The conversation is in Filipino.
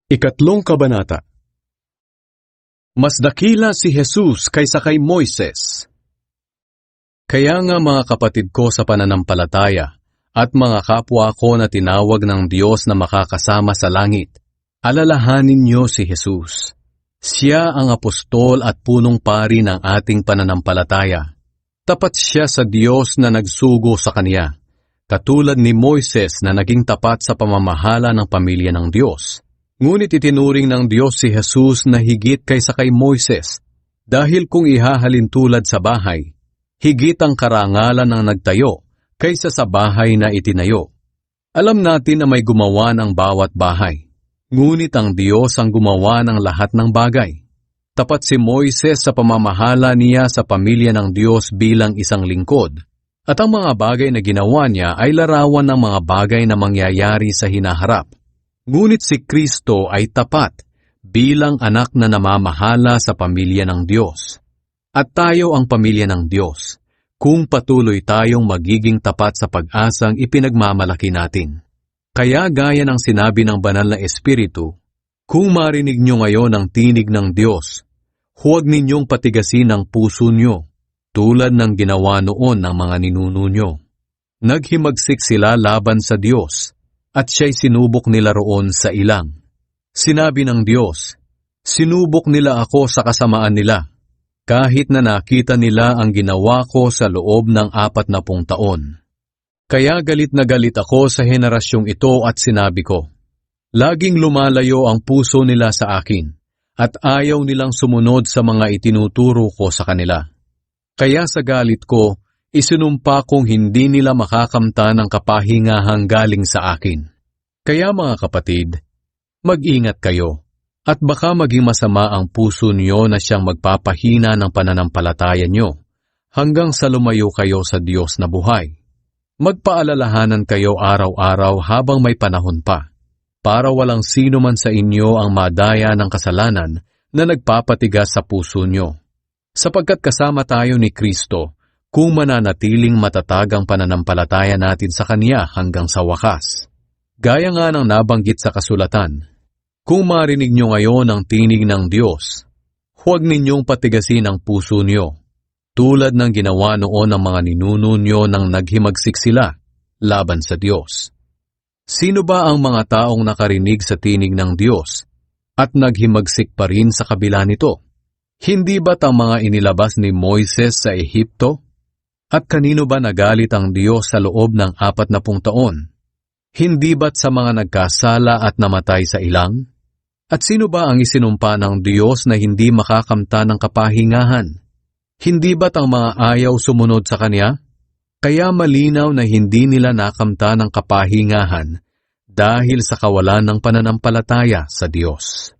Ikatlong kabanata. Mas dakila si Jesus kaysa kay Moises. Kaya nga mga kapatid ko sa pananampalataya at mga kapwa ko na tinawag ng Diyos na makakasama sa langit, alalahanin niyo si Jesus. Siya ang apostol at punong pari ng ating pananampalataya. Tapat siya sa Diyos na nagsugo sa Kanya, katulad ni Moises na naging tapat sa pamamahala ng pamilya ng Diyos. Ngunit itinuring ng Diyos si Jesus na higit kaysa kay Moises, dahil kung ihahalin tulad sa bahay, higit ang karangalan ng nagtayo kaysa sa bahay na itinayo. Alam natin na may gumawa ng bawat bahay, ngunit ang Diyos ang gumawa ng lahat ng bagay. Tapat si Moises sa pamamahala niya sa pamilya ng Diyos bilang isang lingkod, at ang mga bagay na ginawa niya ay larawan ng mga bagay na mangyayari sa hinaharap. Ngunit si Kristo ay tapat bilang anak na namamahala sa pamilya ng Diyos. At tayo ang pamilya ng Diyos, kung patuloy tayong magiging tapat sa pag-asang ipinagmamalaki natin. Kaya gaya ng sinabi ng Banal na Espiritu, kung marinig nyo ngayon ang tinig ng Diyos, huwag ninyong patigasin ang puso nyo, tulad ng ginawa noon ng mga ninuno nyo. Naghimagsik sila laban sa Diyos, at siya'y sinubok nila roon sa ilang. Sinabi ng Diyos, sinubok nila ako sa kasamaan nila, kahit na nakita nila ang ginawa ko sa loob ng 40 taon. Kaya galit na galit ako sa henerasyong ito at sinabi ko, laging lumalayo ang puso nila sa akin, at ayaw nilang sumunod sa mga itinuturo ko sa kanila. Kaya sa galit ko, isinumpa kong hindi nila makakamta ng kapahingahang galing sa akin. Kaya mga kapatid, mag-ingat kayo, at baka maging masama ang puso niyo na siyang magpapahina ng pananampalataya niyo, hanggang sa lumayo kayo sa Diyos na buhay. Magpaalalahanan kayo araw-araw habang may panahon pa, para walang sino man sa inyo ang madaya ng kasalanan na nagpapatigas sa puso niyo. Sapagkat kasama tayo ni Kristo, kung mananatiling matatag ang pananampalataya natin sa Kanya hanggang sa wakas. Gaya nga ng nabanggit sa kasulatan, kung marinig nyo ngayon ang tinig ng Diyos, huwag ninyong patigasin ang puso nyo, tulad ng ginawa noon ng mga ninuno nyo nang naghimagsik sila laban sa Diyos. Sino ba ang mga taong nakarinig sa tinig ng Diyos at naghimagsik pa rin sa kabila nito? Hindi ba't ang mga inilabas ni Moises sa Ehipto? At kanino ba nagalit ang Diyos sa loob ng 40 taon? Hindi ba't sa mga nagkasala at namatay sa ilang? At sino ba ang isinumpa ng Diyos na hindi makakamta ng kapahingahan? Hindi ba't ang mga ayaw sumunod sa Kanya? Kaya malinaw na hindi nila nakamta ng kapahingahan dahil sa kawalan ng pananampalataya sa Diyos.